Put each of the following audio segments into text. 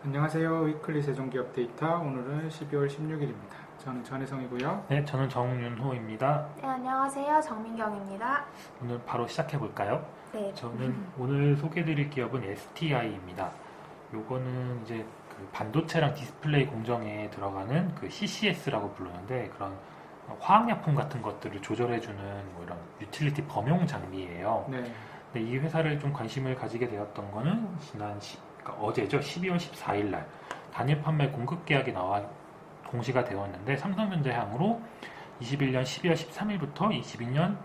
안녕하세요. 위클리 세종기업 데이터. 오늘은 12월 16일입니다. 저는 전혜성이고요. 네, 저는 정윤호입니다. 네, 안녕하세요. 정민경입니다. 오늘 바로 시작해 볼까요? 네. 저는 오늘 소개해드릴 기업은 STI입니다. 요거는 이제 그 반도체랑 디스플레이 공정에 들어가는 그 CCS라고 부르는데 그런 화학약품 같은 것들을 조절해주는 뭐 이런 유틸리티 범용 장비예요. 네. 근데 이 회사를 좀 관심을 가지게 되었던 거는 그러니까 어제죠. 12월 14일 날 단일 판매 공급 계약이 공시가 되었는데 삼성전자 향으로 21년 12월 13일부터 22년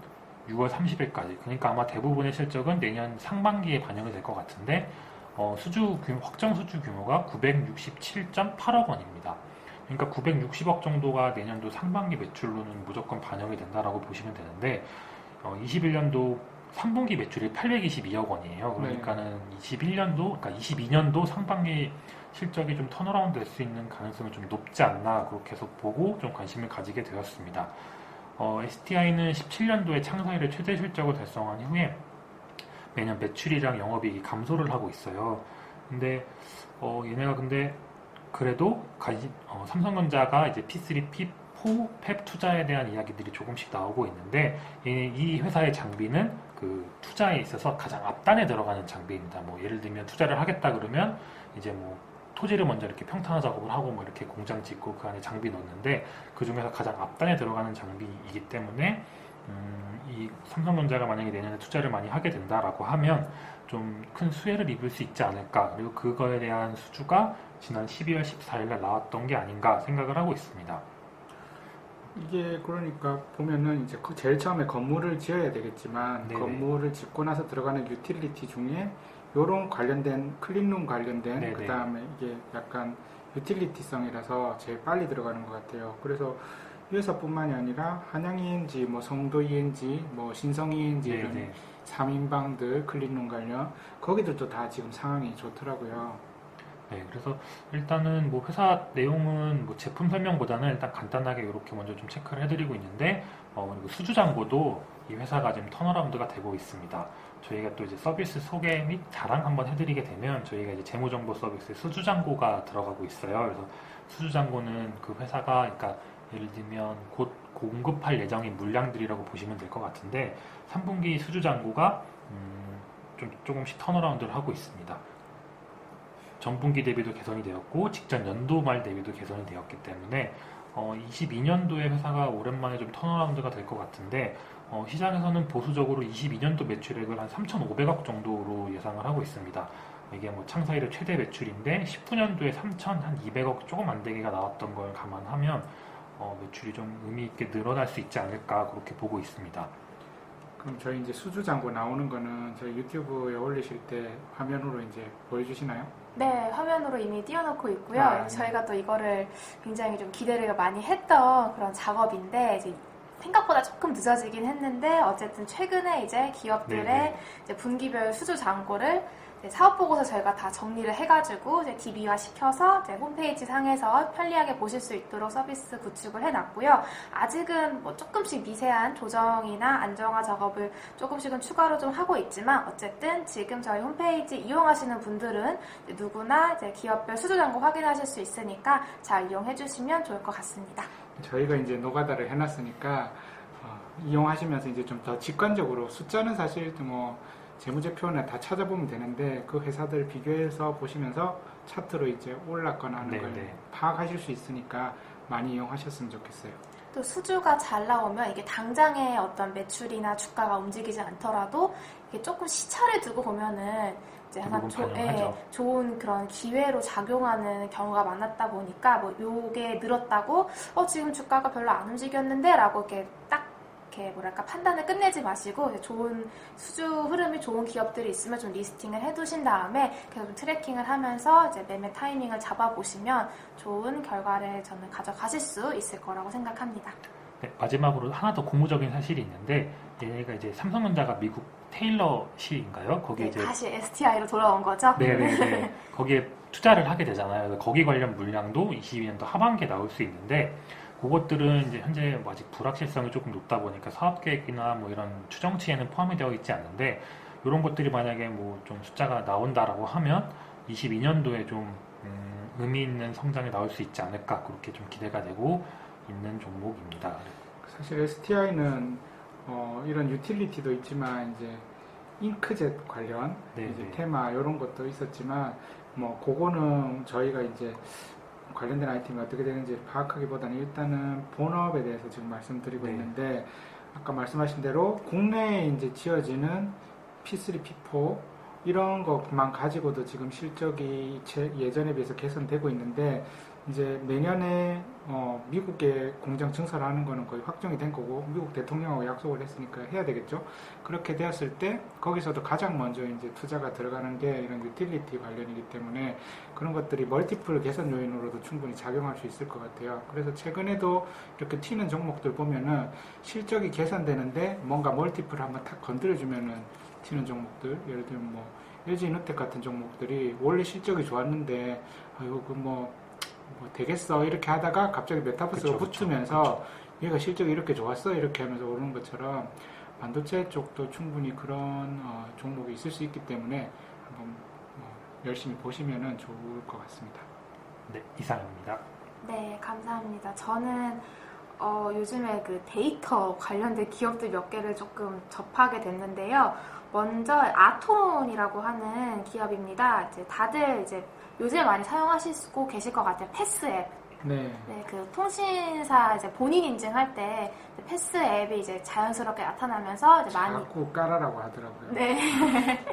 6월 30일까지 그러니까 아마 대부분의 실적은 내년 상반기에 반영이 될 것 같은데 확정 수주 규모가 967.8억 원입니다. 그러니까 960억 정도가 내년도 상반기 매출로는 무조건 반영이 된다라고 보시면 되는데 21년도 3분기 매출이 822억 원이에요. 그러니까는 22년도 상반기 실적이 좀 턴어라운드 될 수 있는 가능성이 좀 높지 않나 그렇게 해서 보고 좀 관심을 가지게 되었습니다. STI는 17년도에 창사 이래 최대 실적을 달성한 이후에 매년 매출이랑 영업이익이 감소를 하고 있어요. 근데 얘네가 그래도 삼성전자가 이제 P3, P4, 팹 투자에 대한 이야기들이 조금씩 나오고 있는데 이 회사의 장비는 그 투자에 있어서 가장 앞단에 들어가는 장비입니다. 뭐 예를 들면 투자를 하겠다 그러면 이제 뭐 토지를 먼저 이렇게 평탄화 작업을 하고 뭐 이렇게 공장 짓고 그 안에 장비 넣는데 그 중에서 가장 앞단에 들어가는 장비이기 때문에 이 삼성전자가 만약에 내년에 투자를 많이 하게 된다라고 하면 좀 큰 수혜를 입을 수 있지 않을까, 그리고 그거에 대한 수주가 지난 12월 14일 날 나왔던 게 아닌가 생각을 하고 있습니다. 이게 그러니까 보면은 이제 제일 처음에 건물을 지어야 되겠지만 네네. 건물을 짓고 나서 들어가는 유틸리티 중에 요런 관련된 클린룸 관련된 네네. 그 다음에 이게 약간 유틸리티성이라서 제일 빨리 들어가는 것 같아요. 그래서 이 회사뿐만이 아니라 한양ENG, 뭐 성도ENG, 뭐 신성ENG 이런 네네. 3인방들 클린룸 관련 거기들도 다 지금 상황이 좋더라고요. 네, 그래서 일단은 뭐 회사 내용은 뭐 제품 설명보다는 일단 간단하게 이렇게 먼저 좀 체크를 해드리고 있는데, 그리고 수주 잔고도 이 회사가 지금 턴어라운드가 되고 있습니다. 저희가 또 이제 서비스 소개 및 자랑 한번 해드리게 되면 저희가 이제 재무정보 서비스에 수주 잔고가 들어가고 있어요. 그래서 수주 잔고는 그 회사가 그러니까 예를 들면 곧 공급할 예정인 물량들이라고 보시면 될 것 같은데 3분기 수주 잔고가 조금씩 턴어라운드를 하고 있습니다. 전분기 대비도 개선이 되었고 직전 연도 말 대비도 개선이 되었기 때문에 22년도에 회사가 오랜만에 좀 턴어라운드가 될 것 같은데 시장에서는 보수적으로 22년도 매출액을 한 3,500억 정도로 예상을 하고 있습니다. 이게 뭐 창사 이래 최대 매출인데 19년도에 3,200억 조금 안 되게가 나왔던 걸 감안하면 매출이 좀 의미 있게 늘어날 수 있지 않을까 그렇게 보고 있습니다. 그럼 저희 이제 수주 잔고 나오는 거는 저희 유튜브에 올리실 때 화면으로 이제 보여주시나요? 네, 화면으로 이미 띄워놓고 있고요. 아, 네. 저희가 또 이거를 굉장히 좀 기대를 많이 했던 그런 작업인데, 이제 생각보다 조금 늦어지긴 했는데, 어쨌든 최근에 이제 기업들의 네네. 이제 분기별 수주 잔고를 사업 보고서 저희가 다 정리를 해가지고 이제 DB화 시켜서 이제 홈페이지 상에서 편리하게 보실 수 있도록 서비스 구축을 해놨고요. 아직은 뭐 조금씩 미세한 조정이나 안정화 작업을 조금씩은 추가로 좀 하고 있지만 어쨌든 지금 저희 홈페이지 이용하시는 분들은 이제 누구나 이제 기업별 수주 잔고 확인하실 수 있으니까 잘 이용해 주시면 좋을 것 같습니다. 저희가 이제 노가다를 해놨으니까 이용하시면서 이제 좀 더 직관적으로 숫자는 사실 뭐 재무제표나 다 찾아보면 되는데 그 회사들 비교해서 보시면서 차트로 이제 올랐거나 하는 걸 네네. 파악하실 수 있으니까 많이 이용하셨으면 좋겠어요. 또 수주가 잘 나오면 이게 당장의 어떤 매출이나 주가가 움직이지 않더라도 이게 조금 시차를 두고 보면은 이제 항상 반영하죠. 좋은 그런 기회로 작용하는 경우가 많았다 보니까 뭐 요게 늘었다고 지금 주가가 별로 안 움직였는데 라고 이렇게 딱 이렇게 뭐랄까 판단을 끝내지 마시고 좋은 수주 흐름이 좋은 기업들이 있으면 좀 리스팅을 해두신 다음에 계속 좀 트래킹을 하면서 이제 매매 타이밍을 잡아보시면 좋은 결과를 저는 가져가실 수 있을 거라고 생각합니다. 네, 마지막으로 하나 더 고무적인 사실이 있는데 얘가 이제 삼성전자가 미국 테일러시인가요? 거기 네, 이제 다시 STI로 돌아온 거죠? 네네네. 거기에 투자를 하게 되잖아요. 그래서 거기 관련 물량도 22년도 하반기에 나올 수 있는데 그것들은 이제 현재 뭐 아직 불확실성이 조금 높다 보니까 사업 계획이나 뭐 이런 추정치에는 포함이 되어 있지 않은데 이런 것들이 만약에 뭐 좀 숫자가 나온다라고 하면 22년도에 좀 의미 있는 성장이 나올 수 있지 않을까 그렇게 좀 기대가 되고 있는 종목입니다. 사실 STI는 이런 유틸리티도 있지만 이제 잉크젯 관련 네, 이제 네. 테마 이런 것도 있었지만 뭐 그거는 저희가 이제 관련된 아이템이 어떻게 되는지 파악하기보다는 일단은 본업에 대해서 지금 말씀드리고 네. 있는데 아까 말씀하신 대로 국내에 이제 지어지는 P3, P4 이런 것만 가지고도 지금 실적이 예전에 비해서 개선되고 있는데 이제 내년에 미국에 공장 증설하는 거는 거의 확정이 된 거고 미국 대통령하고 약속을 했으니까 해야 되겠죠. 그렇게 되었을 때 거기서도 가장 먼저 이제 투자가 들어가는 게 이런 유틸리티 관련이기 때문에 그런 것들이 멀티플 개선 요인으로도 충분히 작용할 수 있을 것 같아요. 그래서 최근에도 이렇게 튀는 종목들 보면은 실적이 개선되는데 뭔가 멀티플을 한번 탁 건드려주면은 튀는 종목들, 예를 들면 뭐 LG이노텍 같은 종목들이 원래 실적이 좋았는데 이거 뭐 되겠어 이렇게 하다가 갑자기 메타버스가 붙으면서 얘가 실적이 이렇게 좋았어 이렇게 하면서 오르는 것처럼 반도체 쪽도 충분히 그런 종목이 있을 수 있기 때문에 한번 열심히 보시면 좋을 것 같습니다. 네, 이상입니다. 네, 감사합니다. 저는 요즘에 그 데이터 관련된 기업들 몇 개를 조금 접하게 됐는데요. 먼저 아톤이라고 하는 기업입니다. 이제 다들 이제 요즘에 많이 사용하시고 계실 것 같아요. 패스 앱. 네. 네, 그 통신사 이제 본인 인증할 때 패스 앱이 이제 자연스럽게 나타나면서 이제 많이 자꾸 깔아라고 하더라고요. 네,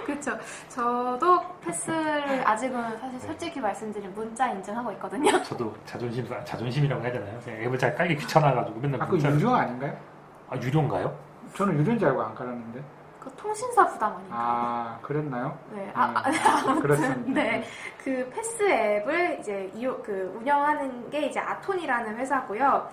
그렇죠. 저도 패스를 아직은 사실 솔직히 말씀드리면 문자 인증하고 있거든요. 저도 자존심이라고 해야 되나요? 그냥 앱을 잘 깔기 귀찮아가지고 맨날 그 유료 아닌가요? 유료인가요? 저는 유료인 줄 알고 안 깔았는데. 그 통신사 부담 아닌가요? 아, 그랬나요? 네, 아무튼 그렇습니다. 네, 그 패스 앱을 이제 운영하는 게 이제 아톤이라는 회사고요.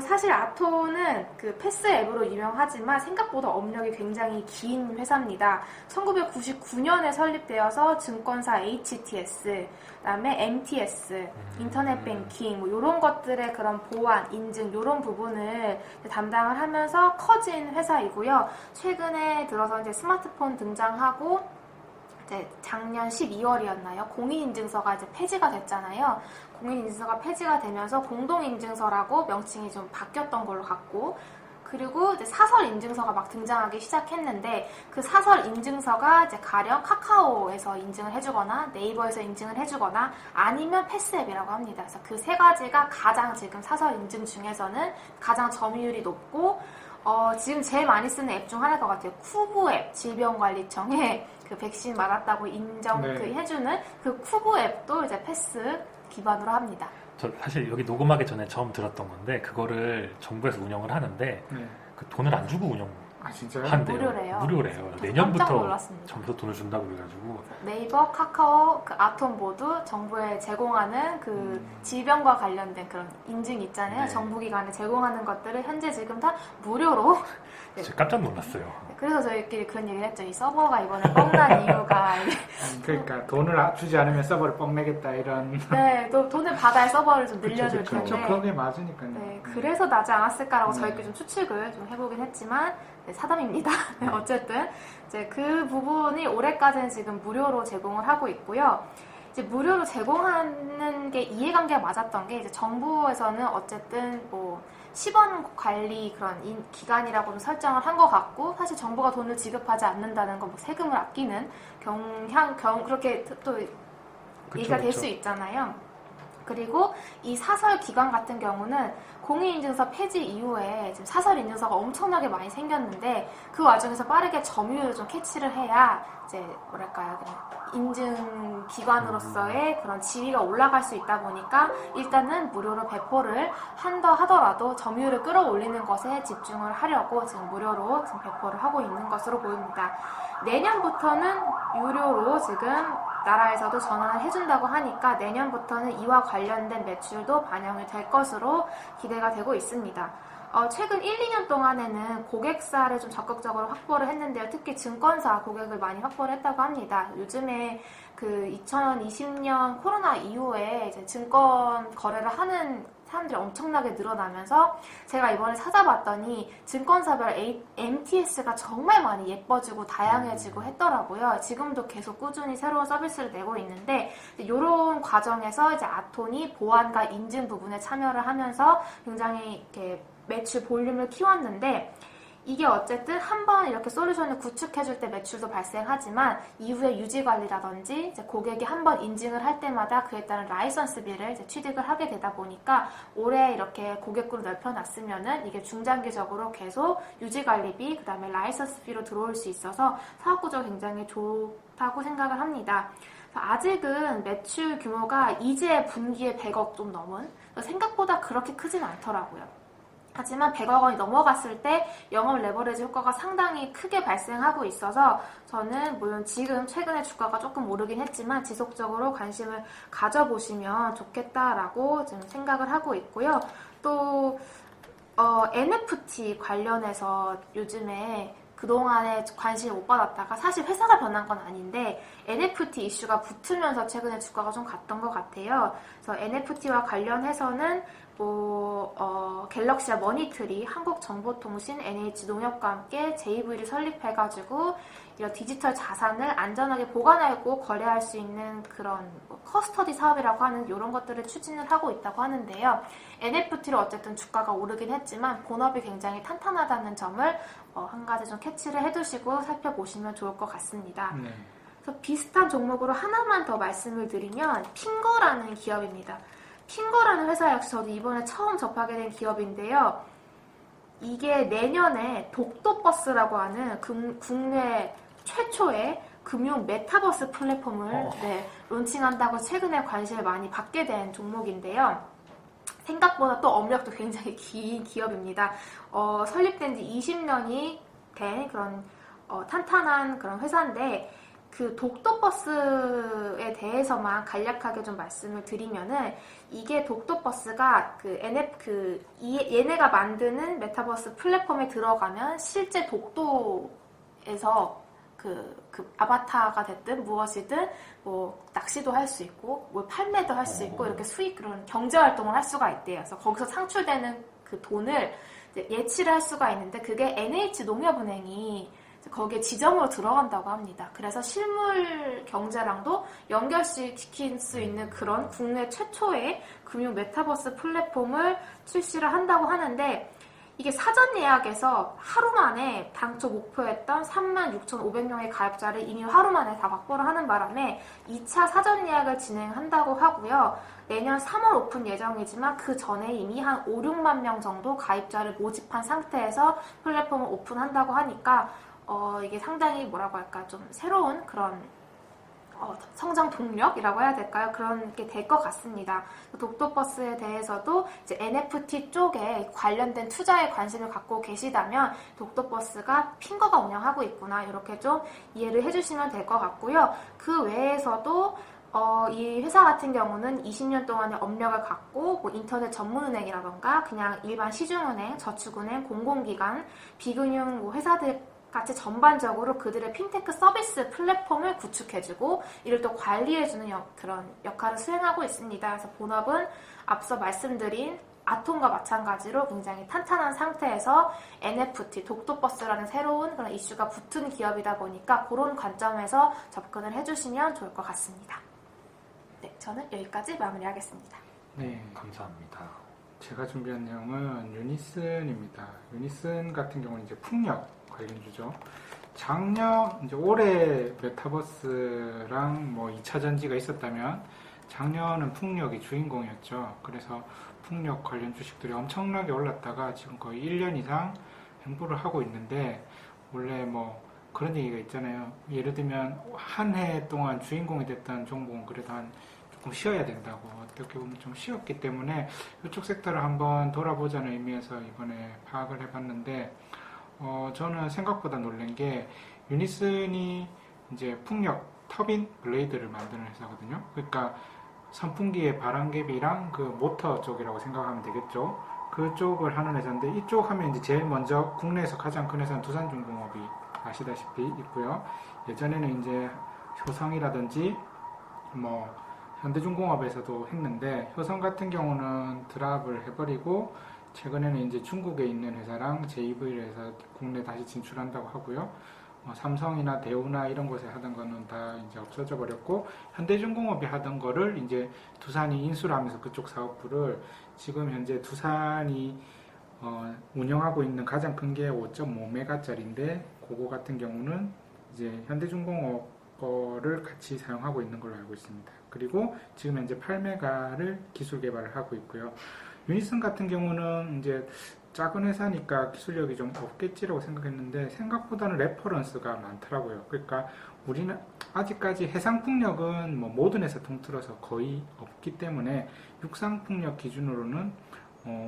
사실 아톤은 그 패스 앱으로 유명하지만 생각보다 업력이 굉장히 긴 회사입니다. 1999년에 설립되어서 증권사 HTS, 그다음에 MTS, 인터넷 뱅킹 뭐 이런 것들의 그런 보안, 인증 이런 부분을 담당을 하면서 커진 회사이고요. 최근에 들어서 이제 스마트폰 등장하고 이제 작년 12월이었나요? 공인인증서가 이제 폐지가 됐잖아요. 공인인증서가 폐지가 되면서 공동인증서라고 명칭이 좀 바뀌었던 걸로 같고, 그리고 이제 사설인증서가 막 등장하기 시작했는데 그 사설인증서가 이제 가령 카카오에서 인증을 해주거나 네이버에서 인증을 해주거나 아니면 패스앱이라고 합니다. 그래서 그 세 가지가 가장 지금 사설인증 중에서는 가장 점유율이 높고 지금 제일 많이 쓰는 앱 중 하나일 것 같아요. 쿠브 앱, 질병관리청에 그 백신 맞았다고 인정 네. 해주는 그 쿠브 앱도 이제 패스 기반으로 합니다. 저 사실 여기 녹음하기 전에 처음 들었던 건데 그거를 정부에서 운영을 하는데 네. 그 돈을 안 주고 아, 진짜요? 운영한대요. 무료래요. 무료래요. 깜짝 내년부터 놀랐습니다. 정부에서 돈을 준다고 그래가지고 네이버, 카카오, 그 아톰 모두 정부에 제공하는 그 질병과 관련된 그런 인증 있잖아요. 네. 정부기관에 제공하는 것들을 현재 지금 다 무료로. 네. 제가 깜짝 놀랐어요. 그래서 저희끼리 그런 얘기를 했죠. 이 서버가 이번에 뻥난 이유가. 그러니까 돈을 주지 않으면 서버를 뻥내겠다 이런. 네, 또 돈을 받아야 서버를 좀 늘려줄 그렇죠. 텐데. 그게 맞으니까요. 네, 그래서 나지 않았을까라고 네. 저희끼리 좀 추측을 좀 해보긴 했지만 네, 사담입니다. 네, 어쨌든 이제 그 부분이 올해까지는 지금 무료로 제공을 하고 있고요. 이제 무료로 제공하는 게 이해관계가 맞았던 게 이제 정부에서는 어쨌든 뭐 시범 관리 그런 기관이라고 좀 설정을 한 것 같고 사실 정부가 돈을 지급하지 않는다는 건 뭐 세금을 아끼는 그렇게 또 얘기가 될 수 있잖아요. 그리고 이 사설 기관 같은 경우는 공인인증서 폐지 이후에 지금 사설 인증서가 엄청나게 많이 생겼는데 그 와중에서 빠르게 점유율을 좀 캐치를 해야 이제 뭐랄까요 그냥 인증 기관으로서의 그런 지위가 올라갈 수 있다 보니까 일단은 무료로 배포를 한다 하더라도 점유율을 끌어올리는 것에 집중을 하려고 지금 무료로 지금 배포를 하고 있는 것으로 보입니다. 내년부터는 유료로 지금 나라에서도 전환을 해준다고 하니까 내년부터는 이와 관련된 매출도 반영이 될 것으로 기대가 되고 있습니다. 최근 1, 2년 동안에는 고객사를 좀 적극적으로 확보를 했는데요. 특히 증권사 고객을 많이 확보를 했다고 합니다. 요즘에 그 2020년 코로나 이후에 이제 증권 거래를 하는 사람들이 엄청나게 늘어나면서 제가 이번에 찾아봤더니 증권사별 MTS가 정말 많이 예뻐지고 다양해지고 했더라고요. 지금도 계속 꾸준히 새로운 서비스를 내고 있는데 이런 과정에서 이제 아톤이 보안과 인증 부분에 참여를 하면서 굉장히 이렇게 매출 볼륨을 키웠는데 이게 어쨌든 한번 이렇게 솔루션을 구축해줄 때 매출도 발생하지만 이후에 유지 관리라든지 이제 고객이 한번 인증을 할 때마다 그에 따른 라이선스비를 이제 취득을 하게 되다 보니까 올해 이렇게 고객구를 넓혀놨으면은 이게 중장기적으로 계속 유지 관리비 그다음에 라이선스비로 들어올 수 있어서 사업 구조가 굉장히 좋다고 생각을 합니다. 아직은 매출 규모가 이제 분기에 100억 좀 넘은 생각보다 그렇게 크진 않더라고요. 하지만 100억 원이 넘어갔을 때 영업 레버리지 효과가 상당히 크게 발생하고 있어서 저는 물론 지금 최근에 주가가 조금 오르긴 했지만 지속적으로 관심을 가져보시면 좋겠다라고 좀 생각을 하고 있고요. 또 NFT 관련해서 요즘에 그동안에 관심을 못 받았다가 사실 회사가 변한 건 아닌데 NFT 이슈가 붙으면서 최근에 주가가 좀 갔던 것 같아요. 그래서 NFT와 관련해서는 갤럭시와 머니트리, 한국정보통신, NH농협과 함께 JV를 설립해가지고 이런 디지털 자산을 안전하게 보관하고 거래할 수 있는 그런 커스터디 사업이라고 하는 이런 것들을 추진을 하고 있다고 하는데요. NFT로 어쨌든 주가가 오르긴 했지만 본업이 굉장히 탄탄하다는 점을 한 가지 좀 캐치를 해두시고 살펴보시면 좋을 것 같습니다. 네. 그래서 비슷한 종목으로 하나만 더 말씀을 드리면 핑거라는 기업입니다. 핑거라는 회사 역시 저도 이번에 처음 접하게 된 기업인데요. 이게 내년에 독도버스라고 하는 국내 최초의 금융 메타버스 플랫폼을 론칭한다고 최근에 관심을 많이 받게 된 종목인데요. 생각보다 또 업력도 굉장히 긴 기업입니다. 설립된 지 20년이 된 그런 탄탄한 그런 회사인데 그 독도버스에 대해서만 간략하게 좀 말씀을 드리면은 이게 독도버스가 얘네가 만드는 메타버스 플랫폼에 들어가면 실제 독도에서 그 아바타가 됐든 무엇이든 뭐 낚시도 할 수 있고 뭐 판매도 할 수 있고 이렇게 수익 그런 경제 활동을 할 수가 있대요. 그래서 거기서 창출되는 그 돈을 이제 예치를 할 수가 있는데 그게 NH농협은행이 거기에 지점으로 들어간다고 합니다. 그래서 실물 경제랑도 연결시킬 수 있는 그런 국내 최초의 금융 메타버스 플랫폼을 출시를 한다고 하는데 이게 사전 예약에서 하루 만에 당초 목표했던 36,500명의 가입자를 이미 하루 만에 다 확보를 하는 바람에 2차 사전 예약을 진행한다고 하고요. 내년 3월 오픈 예정이지만 그 전에 이미 한 5, 6만 명 정도 가입자를 모집한 상태에서 플랫폼을 오픈한다고 하니까 이게 상당히 뭐라고 할까 좀 새로운 그런 성장 동력이라고 해야 될까요? 그런 게 될 것 같습니다. 독도버스에 대해서도 이제 NFT 쪽에 관련된 투자에 관심을 갖고 계시다면 독도버스가 핑거가 운영하고 있구나 이렇게 좀 이해를 해주시면 될 것 같고요. 그 외에서도 이 회사 같은 경우는 20년 동안의 업력을 갖고 뭐 인터넷 전문은행이라던가 그냥 일반 시중은행, 저축은행, 공공기관, 비금융 뭐 회사들 같이 전반적으로 그들의 핀테크 서비스 플랫폼을 구축해주고 이를 또 관리해주는 그런 역할을 수행하고 있습니다. 그래서 본업은 앞서 말씀드린 아톰과 마찬가지로 굉장히 탄탄한 상태에서 NFT, 독도버스라는 새로운 그런 이슈가 붙은 기업이다 보니까 그런 관점에서 접근을 해주시면 좋을 것 같습니다. 네, 저는 여기까지 마무리하겠습니다. 네, 감사합니다. 제가 준비한 내용은 유니슨입니다. 유니슨 같은 경우는 이제 풍력 관련주죠. 이제 올해 메타버스랑 뭐 2차 전지가 있었다면 작년은 풍력이 주인공이었죠. 그래서 풍력 관련 주식들이 엄청나게 올랐다가 지금 거의 1년 이상 횡보를 하고 있는데 원래 뭐 그런 얘기가 있잖아요. 예를 들면 한 해 동안 주인공이 됐던 종목은 그래도 조금 쉬어야 된다고 어떻게 보면 좀 쉬었기 때문에 이쪽 섹터를 한번 돌아보자는 의미에서 이번에 파악을 해봤는데 저는 생각보다 놀란 게 유니슨이 이제 풍력 터빈 블레이드를 만드는 회사거든요. 그러니까 선풍기의 바람개비랑 그 모터 쪽이라고 생각하면 되겠죠. 그쪽을 하는 회사인데 이쪽 하면 이제 제일 먼저 국내에서 가장 큰 회사는 두산중공업이 아시다시피 있고요. 예전에는 이제 효성이라든지 뭐 현대중공업에서도 했는데 효성 같은 경우는 드랍을 해버리고 최근에는 이제 중국에 있는 회사랑 JV를 해서 국내 다시 진출한다고 하고요. 삼성이나 대우나 이런 곳에 하던 거는 다 이제 없어져 버렸고 현대중공업이 하던 거를 이제 두산이 인수를 하면서 그쪽 사업부를 지금 현재 두산이 운영하고 있는 가장 큰 게 5.5메가짜리인데 그거 같은 경우는 이제 현대중공업 거를 같이 사용하고 있는 걸로 알고 있습니다. 그리고 지금 현재 8메가를 기술 개발을 하고 있고요. 유니슨 같은 경우는 이제 작은 회사니까 기술력이 좀 없겠지라고 생각했는데 생각보다는 레퍼런스가 많더라고요. 그러니까 우리는 아직까지 해상풍력은 뭐 모든 회사 통틀어서 거의 없기 때문에 육상풍력 기준으로는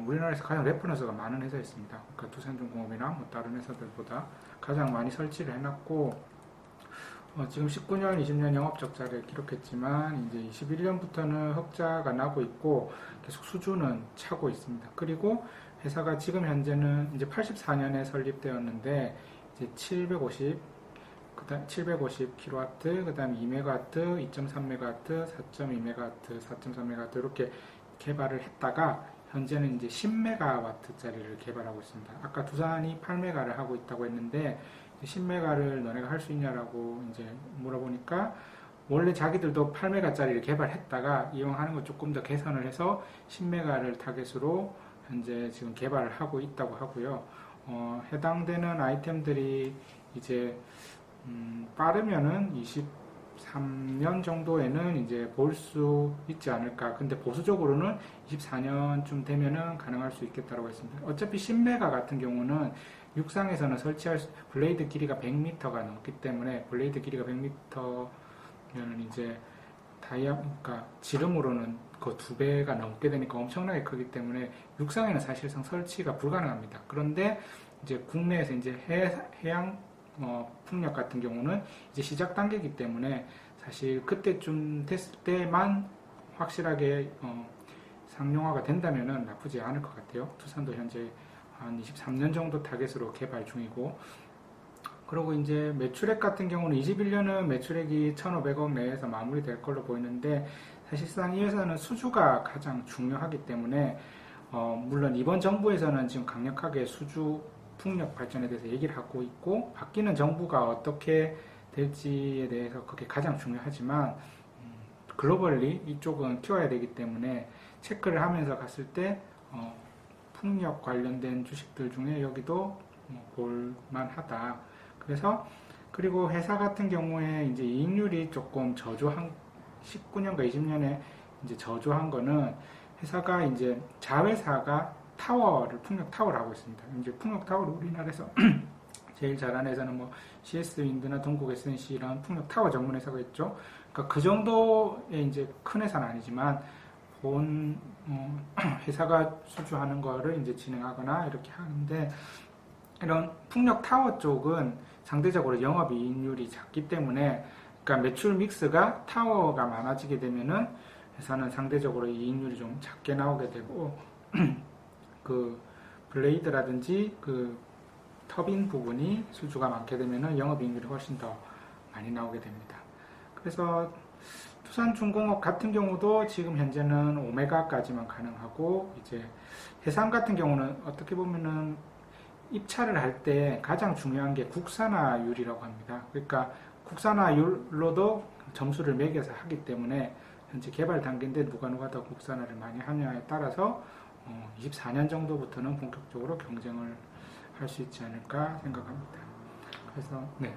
우리나라에서 가장 레퍼런스가 많은 회사였습니다. 그러니까 두산중공업이나 뭐 다른 회사들보다 가장 많이 설치를 해놨고 지금 19년, 20년 영업 적자를 기록했지만 이제 21년부터는 흑자가 나고 있고 계속 수주는 차고 있습니다. 그리고 회사가 지금 현재는 이제 84년에 설립되었는데 이제 750 kW, 그다음 2MW, 2.3MW, 4.2MW, 4.3MW 이렇게 개발을 했다가 현재는 이제 10MW짜리를 개발하고 있습니다. 아까 두산이 8메가를 하고 있다고 했는데 10메가를 너네가 할 수 있냐라고 이제 물어보니까 원래 자기들도 8메가짜리를 개발했다가 이용하는 거 조금 더 개선을 해서 10메가를 타겟으로 현재 지금 개발을 하고 있다고 하고요. 해당되는 아이템들이 이제 빠르면은 23년 정도에는 이제 볼 수 있지 않을까. 근데 보수적으로는 24년쯤 되면은 가능할 수 있겠다라고 했습니다. 어차피 10메가 같은 경우는 육상에서는 설치할 블레이드 길이가 100m가 넘기 때문에 블레이드 길이가 100m면은 이제 그러니까 지름으로는 그 2배가 넘게 되니까 엄청나게 크기 때문에 육상에는 사실상 설치가 불가능합니다. 그런데 이제 국내에서 이제 해양 풍력 같은 경우는 이제 시작 단계이기 때문에 사실 그때쯤 됐을 때만 확실하게 상용화가 된다면은 나쁘지 않을 것 같아요. 두산도 현재 한 23년 정도 타겟으로 개발 중이고, 그리고 이제 매출액 같은 경우는 21년은 매출액이 1,500억 내에서 마무리될 걸로 보이는데 사실상 이 회사는 수주가 가장 중요하기 때문에 물론 이번 정부에서는 지금 강력하게 수주 풍력 발전에 대해서 얘기를 하고 있고 바뀌는 정부가 어떻게 될지에 대해서 그게 가장 중요하지만 글로벌리 이쪽은 키워야 되기 때문에 체크를 하면서 갔을 때 풍력 관련된 주식들 중에 여기도 볼만하다. 그래서 그리고 회사 같은 경우에 이제 이익률이 조금 저조한 19년과 20년에 이제 저조한 거는 회사가 이제 자회사가 풍력 타워를 하고 있습니다. 이제 풍력 타워를 우리나라에서 제일 잘하는 회사는 뭐 CS 윈드나 동국 SNC 이런 풍력 타워 전문 회사가 있죠. 그러니까 그 정도의 이제 큰 회사는 아니지만 본 회사가 수주하는 거를 이제 진행하거나 이렇게 하는데 이런 풍력 타워 쪽은 상대적으로 영업이익률이 작기 때문에 그러니까 매출 믹스가 타워가 많아지게 되면은 회사는 상대적으로 이익률이 좀 작게 나오게 되고 그 블레이드라든지 그 터빈 부분이 수주가 많게 되면은 영업이익률이 훨씬 더 많이 나오게 됩니다. 그래서 두산중공업 같은 경우도 지금 현재는 5메가까지만 가능하고 이제 해상 같은 경우는 어떻게 보면은 입찰을 할 때 가장 중요한 게 국산화율이라고 합니다. 그러니까 국산화율로도 점수를 매겨서 하기 때문에 현재 개발 단계인데 누가 더 국산화를 많이 하냐에 따라서 24년 정도부터는 본격적으로 경쟁을 할 수 있지 않을까 생각합니다. 그래서 네,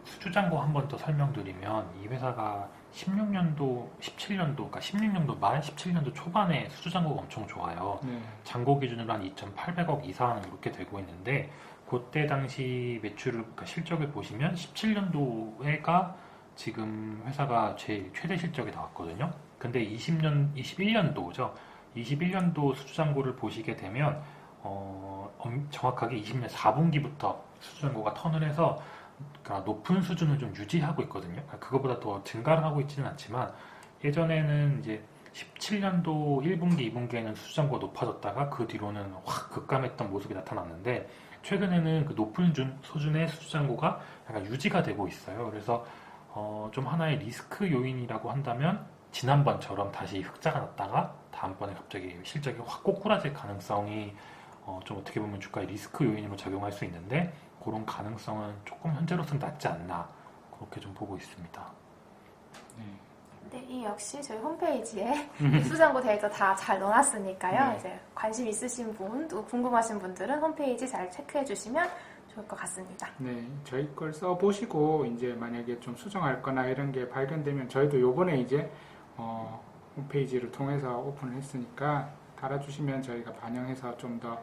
수주잔고 한 번 더 설명드리면 이 회사가 16년도, 17년도, 그러니까 16년도 말 17년도 초반에 수주잔고가 엄청 좋아요. 네. 잔고 기준으로 한 2,800억 이상 이렇게 되고 있는데 그때 당시 매출을, 그러니까 실적을 보시면 17년도에가 지금 회사가 제일 최대 실적이 나왔거든요. 근데 21년도죠. 21년도 수주잔고를 보시게 되면 정확하게 20년 4분기부터 수주잔고가 턴을 해서 그러니까 높은 수준을 좀 유지하고 있거든요. 그러니까 그거보다 더 증가를 하고 있지는 않지만 예전에는 이제 17년도 1분기, 2분기에는 수주잔고가 높아졌다가 그 뒤로는 확 급감했던 모습이 나타났는데 최근에는 그 높은 수준의 수주잔고가 약간 유지가 되고 있어요. 그래서 좀 하나의 리스크 요인이라고 한다면 지난번처럼 다시 흑자가 났다가 다음번에 갑자기 실적이 확 꼬꾸라질 가능성이 좀 어떻게 보면 주가의 리스크 요인으로 작용할 수 있는데 그런 가능성은 조금 현재로서는 낮지 않나 그렇게 좀 보고 있습니다. 네. 네, 이 역시 저희 홈페이지에 수정고 데이터 다 잘 넣어놨으니까요. 네. 이제 관심 있으신 분, 또 궁금하신 분들은 홈페이지 잘 체크해 주시면 좋을 것 같습니다. 네, 저희 걸 써보시고 이제 만약에 좀 수정할 거나 이런 게 발견되면 저희도 요번에 이제 홈페이지를 통해서 오픈을 했으니까 달아주시면 저희가 반영해서 좀 더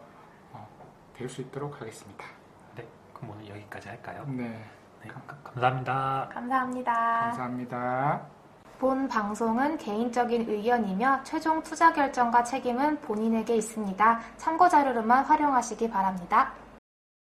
될 수 있도록 하겠습니다. 네, 그럼 오늘 여기까지 할까요? 네, 네, 감사합니다. 감사합니다. 감사합니다. 본 방송은 개인적인 의견이며 최종 투자 결정과 책임은 본인에게 있습니다. 참고 자료로만 활용하시기 바랍니다.